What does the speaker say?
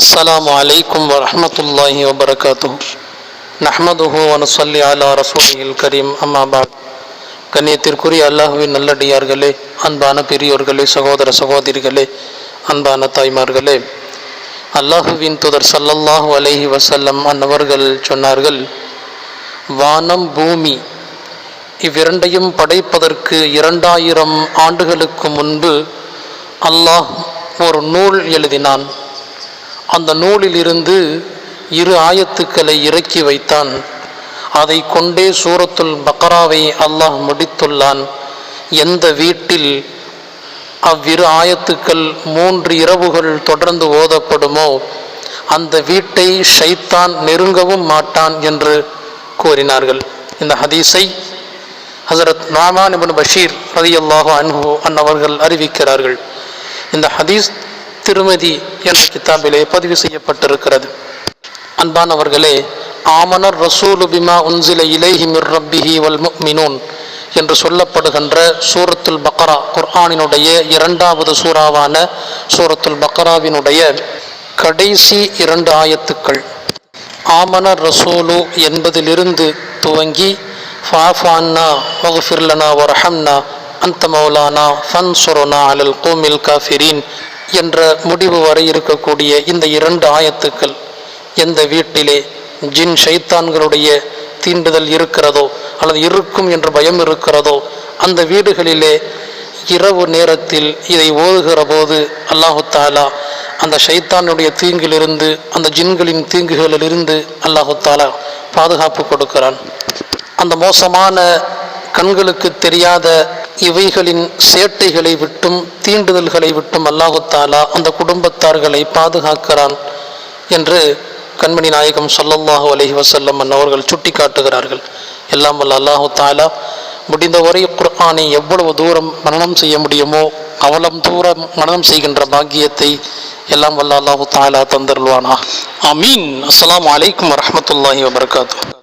السلام عليكم ورحمة الله وبركاته نحمده ونصلي على رسوله الكريم أما بعد கண்ணியத்திற்குரிய அல்லாஹ்வின் நல்லடியார்களே, அன்பான பெரியோர்களே, சகோதர சகோதரிகளே, அன்பான தாய்மார்களே, அல்லாஹுவின் தூதர் ஸல்லல்லாஹு அலைஹி வஸல்லம் அன்னவர்கள் சொன்னார்கள், வானம் பூமி இவ்விரண்டையும் படைப்பதற்கு 2000 ஆண்டுகளுக்கு முன்பு அல்லாஹ் ஒரு நூல் எழுதினான். அந்த நூலில் இருந்து 2 ஆயத்துக்களை இறக்கி வைத்தான். அதை கொண்டே சூரத்துல் பக்ராவை அல்லாஹ் முடித்துள்ளான். எந்த வீட்டில் அவ்விரு ஆயத்துக்கள் 3 இரவுகள் தொடர்ந்து ஓதப்படுமோ அந்த வீட்டை ஷைத்தான் நெருங்கவும் மாட்டான் என்று கூறினார்கள். இந்த ஹதீஸை ஹஸரத் நுஅமான் இப்னு பஷீர் ரலியல்லாஹு அன்ஹு அன்னவர்கள் அறிவிக்கிறார்கள். இந்த ஹதீஸ் திருமதி என்ற கிதாபிலே பதிவு செய்யப்பட்டிருக்கிறது. அன்பானவர்களே, ஆமனர் ரசூலு பிமா உன்சில இலைஹி மிர் ரப்பிஹி வல் முஃமினூன் என்று சொல்லப்படுகின்ற சூரத்துல் பக்ரா, குர்ஆனினுடைய 2வது சூறாவான சூரத்துல் பக்ராவினுடைய கடைசி 2 ஆயத்துக்கள் ஆமனர் ரசூலு என்பதிலிருந்து துவங்கி ஃபாஃபான்னா வஃபிர் லனா வர்ஹம்னா அன்த மௌலானா ஃபன்சுர்னா அலல் கௌமில் காஃபிரீன் என்ற முடிவு வரை இருக்கக்கூடிய இந்த 2 ஆயத்துக்கள் எந்த வீட்டிலே ஜின் ஷைத்தான்களுடைய தீண்டுதல் இருக்கிறதோ அல்லது இருக்கும் என்ற பயம் இருக்கிறதோ அந்த வீடுகளிலே இரவு நேரத்தில் இதை ஓதுகிற போது அல்லாஹு தாலா அந்த ஷைத்தானுடைய தீங்கிலிருந்து, அந்த ஜின்களின் தீங்குகளிலிருந்து அல்லாஹு தாலா பாதுகாப்பு கொடுக்கிறான். அந்த மோசமான கண்களுக்கு தெரியாத இவைகளின் சேட்டைகளை விட்டும் தீண்டுதல்களை விட்டும் அல்லாஹு தாலா அந்த குடும்பத்தார்களை பாதுகாக்கிறான் என்று கண்மணி நாயகம் ஸல்லல்லாஹு அலைஹி வஸல்லம் அவர்கள் சுட்டி காட்டுகிறார்கள். எல்லாம் வல்ல அல்லாஹு தாலா முடிந்தவரை குர்ஆனை எவ்வளவு தூரம் மனனம் செய்ய முடியுமோ அவ்வளவு தூரம் மனனம் செய்கின்ற பாக்கியத்தை எல்லாம் வல்ல அல்லாஹு தாலா தந்தருள்வானா. ஆமீன். அஸ்ஸலாமு அலைக்கும் வரஹ்மத்துல்லாஹி வபரகாத்துஹு.